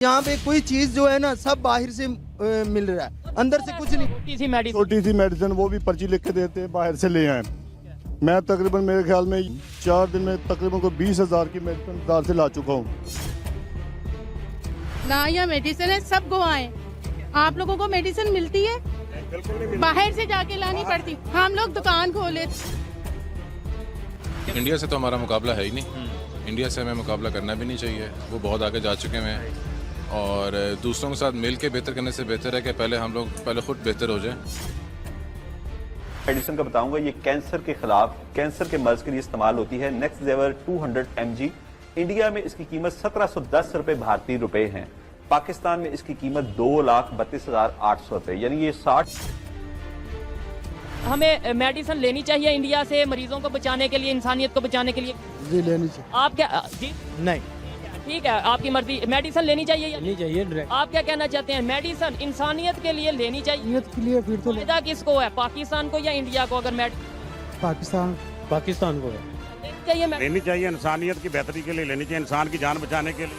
यहाँ पे कोई चीज जो है ना सब बाहर से मिल रहा है, अंदर से कुछ नहीं। छोटी सी मेडिसिन वो भी पर्ची लिख के देते हैं, बाहर से ले आए। मैं तकरीबन मेरे ख्याल में 4 दिन में तकरीबन को 20,000 की मेडिसिन बाजार से ला चुका हूँ। ना यहाँ मेडिसिन है, सब गोवाएं। आप लोगों को मेडिसिन मिलती है, बाहर से जाके लानी पड़ती। हम लोग दुकान खोले। इंडिया से तो हमारा मुकाबला है ही नहीं, इंडिया से हमें मुकाबला करना भी नहीं चाहिए। वो बहुत आगे जा चुके हैं और दूसरों के साथ मिल के बेहतर करने से बेहतर है कि पहले हम लोग खुद बेहतर हो जाएं। मेडिसिन का बताऊंगा, ये कैंसर के खिलाफ, कैंसर के मर्ज के लिए इस्तेमाल होती है। नेक्स्ट जेवर 200 mg। इंडिया में इसकी कीमत 1710 रुपए भारतीय रुपए है। पाकिस्तान में इसकी कीमत 2,32,800 रुपए, यानी ये 60। हमें मेडिसिन लेनी चाहिए इंडिया से, मरीजों को बचाने के लिए, इंसानियत को बचाने के लिए। जी लेनी चाहिए। आप क्या जी नहीं, ठीक है, आपकी मर्जी। मेडिसिन लेनी चाहिए या नहीं चाहिए। आप क्या कहना चाहते हैं? मेडिसिन इंसानियत के लिए लेनी चाहिए के लिए फिर तो फायदा किसको है, पाकिस्तान को या इंडिया को? अगर पाकिस्तान को है। लेनी चाहिए लेनी चाहिए, इंसानियत की बेहतरी के लिए लेनी चाहिए, इंसान की जान बचाने के लिए।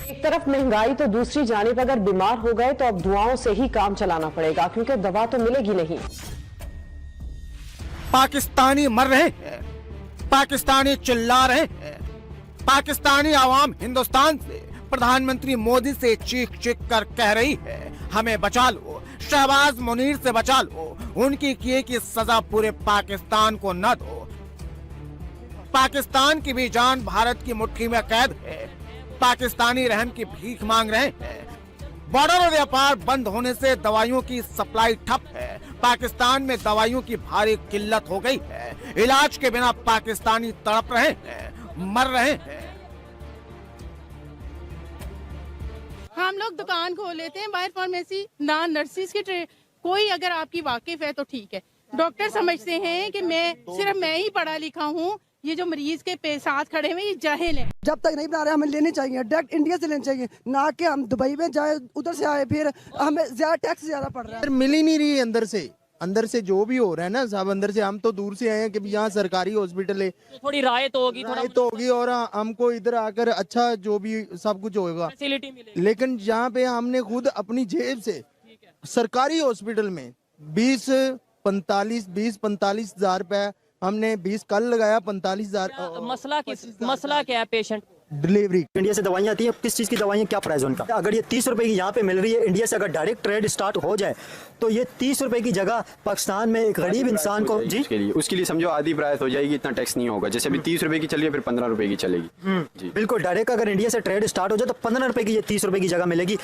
एक तरफ महंगाई तो दूसरी जानिब अगर बीमार हो गए तो अब दुआओं से ही काम चलाना पड़ेगा, क्योंकि दवा तो मिलेगी नहीं। पाकिस्तानी मर रहे हैं, पाकिस्तानी चिल्ला रहे हैं, पाकिस्तानी आवाम हिंदुस्तान से, प्रधानमंत्री मोदी से चीख चीख कर कह रही है हमें बचा लो, शहबाज मुनीर से बचा लो, उनकी किए की सजा पूरे पाकिस्तान को न दो। पाकिस्तान की भी जान भारत की मुट्ठी में कैद है, पाकिस्तानी रहम की भीख मांग रहे हैं। बॉर्डर और व्यापार बंद होने से दवाइयों की सप्लाई ठप है, पाकिस्तान में दवाइयों की भारी किल्लत हो गई है, इलाज के बिना पाकिस्तानी तड़प रहे हैं, मर रहे हैं। हम लोग दुकान खोल लेते हैं, बाहर फार्मेसी ना नर्सिस की कोई अगर आपकी वाकिफ है तो ठीक है। डॉक्टर समझते हैं कि सिर्फ मैं ही पढ़ा लिखा हूँ, ये जो मरीज के साथ खड़े हुए ये जाहिल हैं। जब तक नहीं बना रहे हमें लेनी चाहिए, डायरेक्ट इंडिया से लेनी चाहिए, ना कि हम दुबई में जाए, उधर से आए, फिर हमें ज्यादा टैक्स ज्यादा पड़ रहा है। मिल ही नहीं रही अंदर से जो भी हो रहा है ना सब अंदर से। हम तो दूर से आए हैं कि यहाँ सरकारी हॉस्पिटल है, थोड़ी राय तो होगी, और हमको इधर आकर अच्छा जो भी सब कुछ होगा फैसिलिटी मिलेगी। लेकिन जहाँ पे हमने खुद अपनी जेब से सरकारी हॉस्पिटल में 20-45 हजार रुपए हमने 20 कल लगाया, 45,000। मसला क्या है? पेशेंट डिलीवरी इंडिया से दवाइयाँ आती हैं, किस चीज़ की दवाइयाँ, क्या प्राइस उनका? अगर ये 30 रुपए की यहाँ पे मिल रही है, इंडिया से अगर डायरेक्ट ट्रेड स्टार्ट हो जाए तो ये 30 रुपए की जगह पाकिस्तान में एक गरीब इंसान को जी उसके लिए समझो आधी प्राइस हो जाएगी, इतना टैक्स नहीं होगा। जैसे अभी 30 रुपए की चल रही है, फिर 15 रुपए की चलेगी। जी बिल्कुल, डायरेक्ट अगर इंडिया से ट्रेड स्टार्ट हो जाए तो 15 रुपए की ये 30 रुपए की जगह मिलेगी।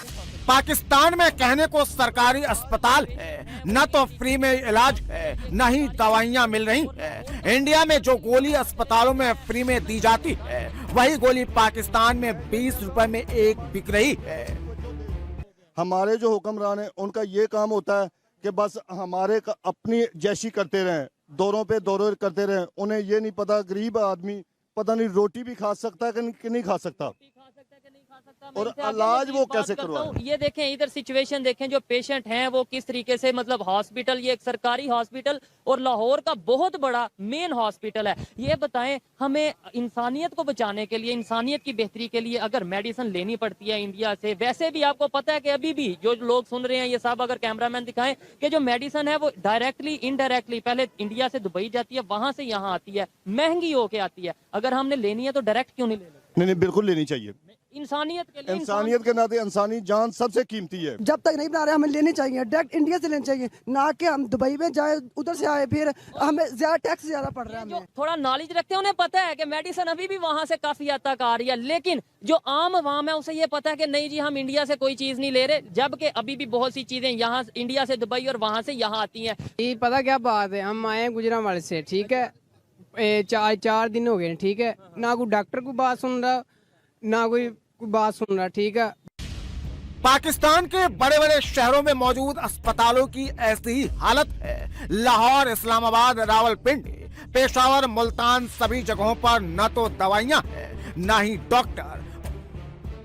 पाकिस्तान में कहने को सरकारी अस्पताल है, न तो फ्री में इलाज है, न ही दवाइयाँ मिल रही है। इंडिया में जो गोली अस्पतालों में फ्री में दी जाती है, वही गोली पाकिस्तान में 20 रुपए में एक बिक रही है। हमारे जो हुक्मरान है उनका ये काम होता है कि बस हमारे अपनी जैशी करते रहें, दौरों पे दौरे करते रहें। उन्हें ये नहीं पता गरीब आदमी पता नहीं रोटी भी खा सकता है कि नहीं खा सकता, और इलाज वो कैसे करवाएं। ये देखें, इधर सिचुएशन देखें, जो पेशेंट हैं वो किस तरीके से, मतलब हॉस्पिटल, ये एक सरकारी हॉस्पिटल और लाहौर का बहुत बड़ा मेन हॉस्पिटल है। ये बताएं, हमें इंसानियत को बचाने के लिए, इंसानियत की बेहतरी के लिए अगर मेडिसिन लेनी पड़ती है इंडिया से, वैसे भी आपको पता है कि अभी भी जो लोग सुन रहे हैं ये सब, अगर कैमरामैन दिखाएं कि जो मेडिसिन है वो डायरेक्टली इनडायरेक्टली पहले इंडिया से दुबई जाती है, वहां से यहाँ आती है, महंगी होके आती है। अगर हमने लेनी है तो डायरेक्ट क्यों नहीं ले? नहीं, बिल्कुल लेनी चाहिए। इंसानियत के लिए, इंसानियत के नाते इंसानी जान सबसे कीमती है। जब तक नहीं बना रहे हमें लेनी चाहिए, डायरेक्ट इंडिया से लेनी चाहिए, ना कि हम दुबई में जाए, उधर से आए, फिर हमें ज्यादा टैक्स ज्यादा पड़ रहा है। जो थोड़ा नॉलेज रखते हैं उन्हें पता है कि मेडिसिन अभी भी वहां से काफी हद तक आ रही है, लेकिन जो आम अवाम है उसे ये पता है कि नहीं जी हम इंडिया से कोई चीज नहीं ले रहे, जबकि अभी भी बहुत सी चीजें यहाँ इंडिया से दुबई और वहां से यहाँ आती है। ये पता क्या बात है, हम आए गुजरांवाले से, ठीक है, 4 दिन हो गए, ठीक है, ना कोई डॉक्टर को बात सुन रहा, ना कोई बात सुन रहा, ठीक है। पाकिस्तान के बड़े बड़े शहरों में मौजूद अस्पतालों की ऐसी ही हालत है। लाहौर, इस्लामाबाद, रावलपिंडी, पेशावर, मुल्तान, सभी जगहों पर न तो दवाइयाँ है, न ही डॉक्टर।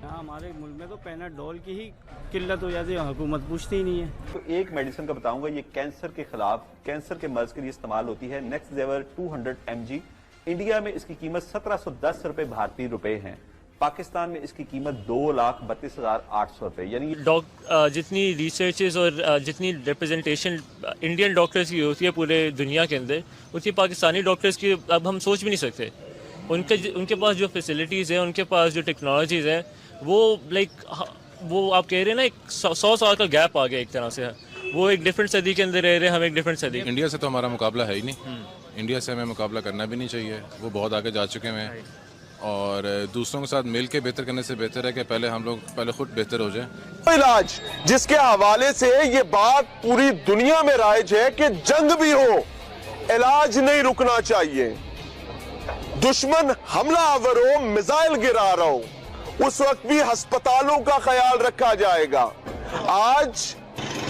हमारे मुल्क में तो पैनाडोल की ही किल्लत हो जाती है, हुकूमत पूछती ही नहीं है। तो एक मेडिसिन का बताऊंगा, ये कैंसर के खिलाफ, कैंसर के मर्ज के लिए इस्तेमाल होती है। नेक्स्ट जेवर 200 mg। इंडिया में इसकी कीमत 1710 रुपए भारतीय रुपए है। पाकिस्तान में इसकी कीमत 2,32,800 रुपए, यानी जितनी रिसर्चेस और जितनी रिप्रेजेंटेशन इंडियन डॉक्टर्स की होती है पूरे दुनिया के अंदर, उतनी पाकिस्तानी डॉक्टर्स की अब हम सोच भी नहीं सकते। उनके पास जो फैसिलिटीज़ हैं, उनके पास जो टेक्नोलॉजीज़ हैं, वो वो आप कह रहे हैं ना, एक 100 साल का गैप आ गया एक तरह से। वो एक डिफरेंट सदी के अंदर रह रहे हैं, हम एक डिफरेंट सदी। इंडिया से तो हमारा मुकाबला है ही नहीं, इंडिया से हमें मुकाबला करना भी नहीं चाहिए, वो बहुत आगे जा चुके हैं। और दूसरों के साथ मिल के बेहतर करने से बेहतर है कि पहले हम लोग पहले खुद बेहतर हो जाएं। इलाज जिसके हवाले से ये बात पूरी दुनिया में राइज है कि जंग भी हो, इलाज नहीं रुकना चाहिए। दुश्मन हमला आवर हो, मिसाइल गिरा रहा हो, उस वक्त भी अस्पतालों का ख्याल रखा जाएगा। आज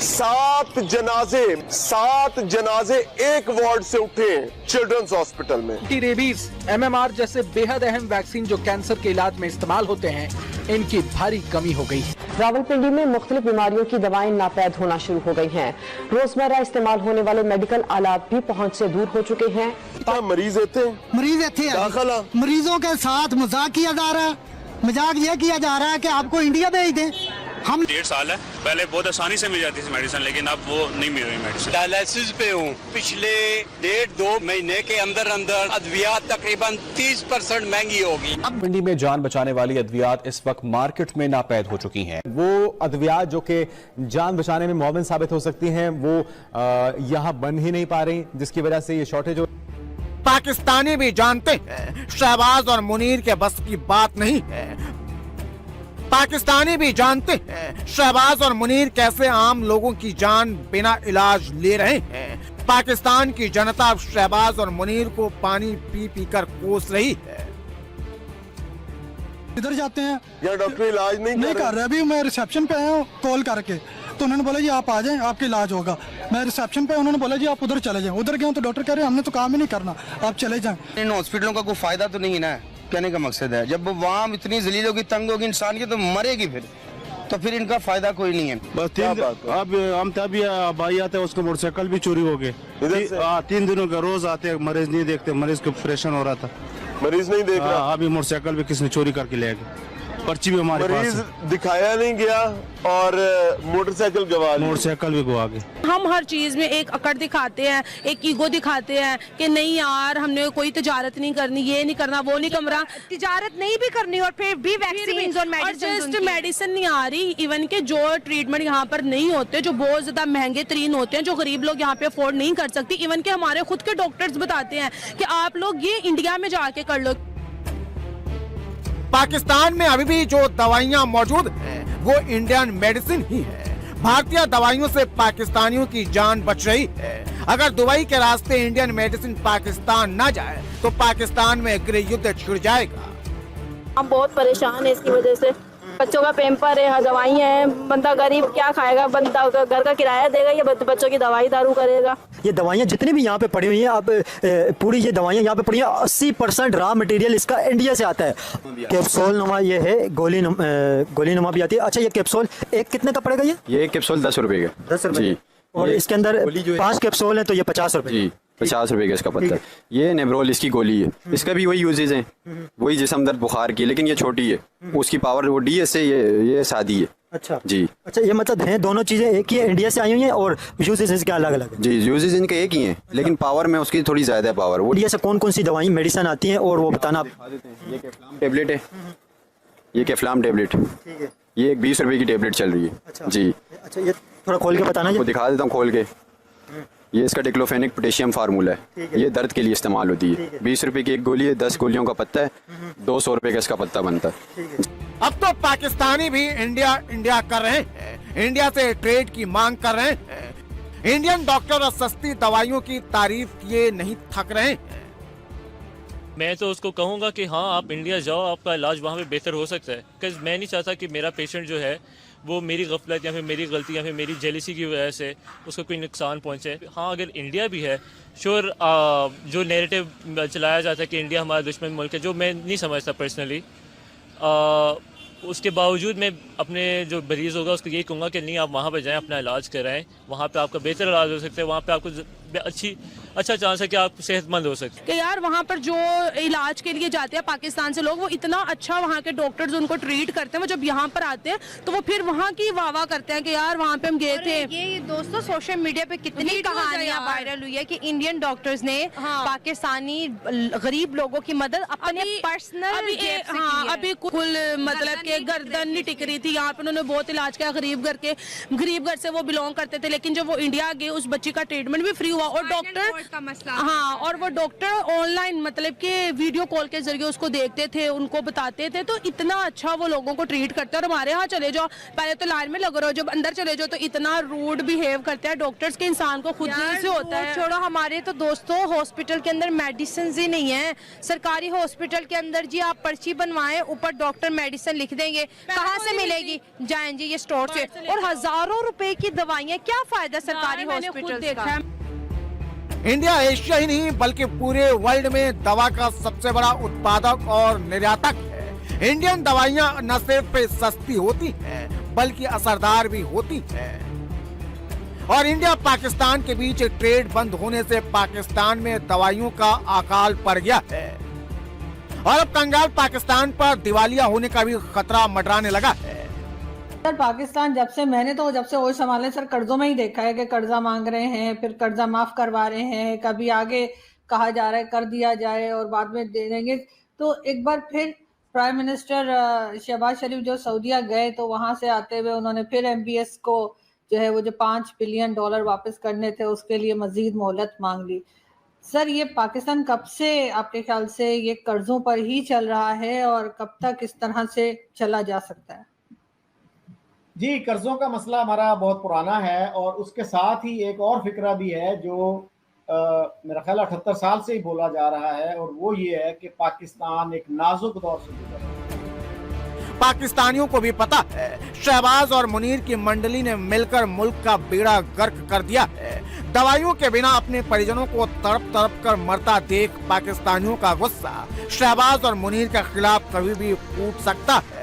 7 जनाजे एक वार्ड से उठे चिल्ड्रंस हॉस्पिटल में। रेबीज, MMR जैसे बेहद अहम वैक्सीन जो कैंसर के इलाज में इस्तेमाल होते हैं, इनकी भारी कमी हो गई है। रावलपिंडी में मुख्तलिफ बीमारियों की दवाएं नापैद होना शुरू हो गई हैं। रोजमर्रा इस्तेमाल होने वाले मेडिकल आलात भी पहुंच से दूर हो चुके हैं। मरीज दाखिला मरीजों के साथ मजाक किया जा रहा है। मजाक यह किया जा रहा है कि आपको इंडिया भेज दें। हम 1.5 साल है, पहले बहुत आसानी से मिल जाती थी मेडिसिन, लेकिन अब वो नहीं मिल रही मेडिसिन। डायलिसिस पे हूँ, पिछले 1.5-2 महीने के अंदर अद्वियात तकरीबन 30% महंगी होगी। अब मंडी में जान बचाने वाली अद्वियात इस वक्त मार्केट में नापैद हो चुकी हैं। वो अद्वियात जो कि जान बचाने में मुआविन साबित हो सकती हैं, वो यहाँ बन ही नहीं पा रही, जिसकी वजह से ये शॉर्टेज हो। पाकिस्तानी भी जानते हैं शहबाज और मुनीर के बस की बात नहीं है। पाकिस्तानी भी जानते हैं शहबाज और मुनीर कैसे आम लोगों की जान बिना इलाज ले रहे हैं। पाकिस्तान की जनता शहबाज और मुनीर को पानी पी पी कर कोस रही है। इधर जाते हैं या डॉक्टर इलाज नहीं कर रहे। अभी मैं रिसेप्शन पे आया हूँ कॉल करके, तो उन्होंने बोला जी आप आ जाएं, आपका इलाज होगा। मैं रिसेप्शन पे, उन्होंने बोला जी आप उधर चले जाएं। उधर गया तो डॉक्टर कह रहे हैं हमने तो काम ही नहीं करना, आप चले जाएं। इन हॉस्पिटलों का कोई फायदा तो नहीं है, कहने का मकसद है जब वहाँ इतनी जलील होगी, तंग होगी इंसान की, तो मरेगी फिर इनका फायदा कोई नहीं है। बस अब हम तभी भाई आते हैं, उसको मोटरसाइकिल भी चोरी हो गए। 3 दिनों का रोज आते, मरीज नहीं देखते, मरीज को ऑपरेशन हो रहा था, मरीज नहीं देख रहा। अभी मोटरसाइकिल भी किसने चोरी करके ले गए, पर्ची भी हमारे मरीज पास दिखाया नहीं गया और मोटरसाइकिल भी गवा गए। हम हर चीज में एक अकड़ दिखाते हैं, एक ईगो दिखाते हैं कि नहीं यार हमने कोई तिजारत नहीं करनी, ये नहीं करना, वो नहीं करना, तिजारत नहीं भी करनी, और फिर भी वैक्सीन और जस्ट मेडिसिन नहीं आ रही। इवन के जो ट्रीटमेंट यहाँ पर नहीं होते, जो बहुत ज्यादा महंगे तरीन होते हैं, जो गरीब लोग यहाँ पे अफोर्ड नहीं कर सकती। इवन के हमारे खुद के डॉक्टर्स बताते हैं कि आप लोग ये इंडिया में जाके कर लो। पाकिस्तान में अभी भी जो दवाइयां मौजूद हैं वो इंडियन मेडिसिन ही है। भारतीय दवाइयों से पाकिस्तानियों की जान बच रही है। अगर दुबई के रास्ते इंडियन मेडिसिन पाकिस्तान न जाए तो पाकिस्तान में गृह युद्ध छिड़ जाएगा। हम बहुत परेशान है इसकी वजह से। बच्चों का पेम्पर है, दवाइयाँ हैं, बंदा गरीब क्या खाएगा, बंदा घर का किराया देगा या बच्चों की दवाई दारू करेगा। ये दवाइयाँ जितनी भी यहाँ पे पड़ी हुई हैं, अब पूरी ये दवाइयाँ यहाँ पे पड़ी हैं, 80% रॉ मटेरियल इसका इंडिया से आता है। कैप्सूल नुमा ये है, गोली नुमा भी आती है। अच्छा, ये कैप्सूल एक कितने का पड़ेगा? ये कैप्सूल 10 रुपए का। 10 रुपए। और इसके अंदर 5 कैप्सूल है तो ये 50 रुपए। 50 रुपए का इसका पत्ता है। ये नेब्रोल इसकी गोली है, इसका भी वही यूजेज है, वही जिस्म दर्द बुखार की, लेकिन ये छोटी है, उसकी पावर वो DS है, ये सादी है। अच्छा जी। अच्छा, ये मतलब है दोनों चीजें एक ही है, इंडिया से आई हुई हैं और यूजेज इसके अलग अलग है। जी, यूजेज इनके एक ही हैं, लेकिन पावर में उसकी थोड़ी ज्यादा पावर। वो इंडिया से कौन कौन सी दवाई मेडिसिन आती हैं और वो बताना। ये कैफ्लाम टेबलेट है, ये कैफ्लाम टेबलेट, ये 20 रुपए की टेबलेट चल रही है। जी। अच्छा, ये थोड़ा खोल के बताना। वो दिखा देता हूँ खोल के। ये इसका डिक्लोफेनिक पोटेशियम फार्मूला है, ये दर्द के लिए इस्तेमाल होती है। 20 रुपए की एक गोली है, 10 गोलियों का पत्ता है, 200 रुपए का इसका पत्ता बनता है। अब तो पाकिस्तानी भी इंडिया कर रहे हैं, इंडिया से ट्रेड की मांग कर रहे हैं। इंडियन डॉक्टर और सस्ती दवाइयों की तारीफ किए नहीं थक रहे हैं। मैं तो उसको कहूँगा कि हाँ आप इंडिया जाओ, आपका इलाज वहाँ पे बेहतर हो सकता है। बिकॉज मैं नहीं चाहता कि मेरा पेशेंट जो है वो मेरी गफलत या फिर मेरी गलती या फिर मेरी जेलिसी की वजह से उसको कोई नुकसान पहुँचे। हाँ, अगर इंडिया भी है, श्योर जो नैरेटिव चलाया जाता है कि इंडिया हमारा दुश्मन मुल्क है, जो मैं नहीं समझता पर्सनली, उसके बावजूद मैं अपने जो मरीज़ होगा उसको यही कहूँगा कि नहीं, आप वहाँ पर जाएँ, अपना इलाज कराएँ, वहाँ पे आपका बेहतर इलाज हो सकता है, वहाँ पे आपको अच्छी अच्छा चांस है कि आप सेहतमंद हो सकते। कि यार वहाँ पर जो इलाज के लिए जाते हैं पाकिस्तान से लोग, वो इतना अच्छा वहाँ के डॉक्टर्स उनको ट्रीट करते हैं, वो जब यहाँ पर आते हैं तो वो फिर वहाँ की वाह करते हैं कि यार वहाँ पे हम गए थे। ये दोस्तों सोशल मीडिया पे कितनी कहानियां वायरल हुई है कि इंडियन डॉक्टर्स ने पाकिस्तानी गरीब लोगों की मदद अपने पर्सनल अभी कुल मतलब के गर्दन नहीं टिक रही थी, यहाँ पे उन्होंने बहुत इलाज किया गरीब घर से वो बिलोंग करते थे, लेकिन जब वो इंडिया गए उस बच्ची का ट्रीटमेंट भी फ्री हुआ और डॉक्टर और वो डॉक्टर ऑनलाइन मतलब के वीडियो कॉल के जरिए उसको देखते थे, उनको बताते थे, तो इतना अच्छा वो लोगों को ट्रीट करते हैं। और हमारे यहाँ चले जाओ, पहले तो लाइन में लगे रहो, जब अंदर चले जाओ तो इतना रूड बिहेव करते हैं डॉक्टर्स के, इंसान को खुद से होता है। छोड़ो, हमारे तो दोस्तों हॉस्पिटल के अंदर मेडिसिन ही नहीं है। सरकारी हॉस्पिटल के अंदर जी आप पर्ची बनवाएं, ऊपर डॉक्टर मेडिसिन लिख देंगे, कहाँ से मिलेगी? जाएं जी ये स्टोर से, और हजारों रुपए की दवाइयाँ, क्या फायदा सरकारी हॉस्पिटल का? इंडिया एशिया ही नहीं बल्कि पूरे वर्ल्ड में दवा का सबसे बड़ा उत्पादक और निर्यातक है। इंडियन दवाइयाँ न सिर्फ सस्ती होती हैं बल्कि असरदार भी होती हैं। और इंडिया पाकिस्तान के बीच ट्रेड बंद होने से पाकिस्तान में दवाइयों का अकाल पड़ गया है और अब कंगाल पाकिस्तान पर दिवालिया होने का भी खतरा मंडराने लगा है। सर पाकिस्तान जब से ओर संभाले सर कर्जों में ही देखा है कि कर्जा मांग रहे हैं, फिर कर्जा माफ करवा रहे हैं, कभी आगे कहा जा रहा है कर दिया जाए और बाद में दे देंगे। तो एक बार फिर प्राइम मिनिस्टर शहबाज शरीफ जो सऊदीया गए तो वहां से आते हुए उन्होंने फिर MBS को जो है वो जो $5 बिलियन वापस करने थे उसके लिए मजीद मोहलत मांग ली। सर ये पाकिस्तान कब से आपके ख्याल से ये कर्जों पर ही चल रहा है और कब तक इस तरह से चला जा सकता है? जी, कर्जों का मसला हमारा बहुत पुराना है और उसके साथ ही एक और फिक्रा भी है जो मेरा ख्याल 78 साल से ही बोला जा रहा है, और वो ये है कि पाकिस्तान एक नाजुक दौर से गुजर रहा है। पाकिस्तानियों को भी पता है शहबाज और मुनीर की मंडली ने मिलकर मुल्क का बेड़ा गर्क कर दिया है। दवाइयों के बिना अपने परिजनों को तड़प तड़प कर मरता देख पाकिस्तानियों का गुस्सा शहबाज और मुनीर के खिलाफ कभी भी फूट सकता है।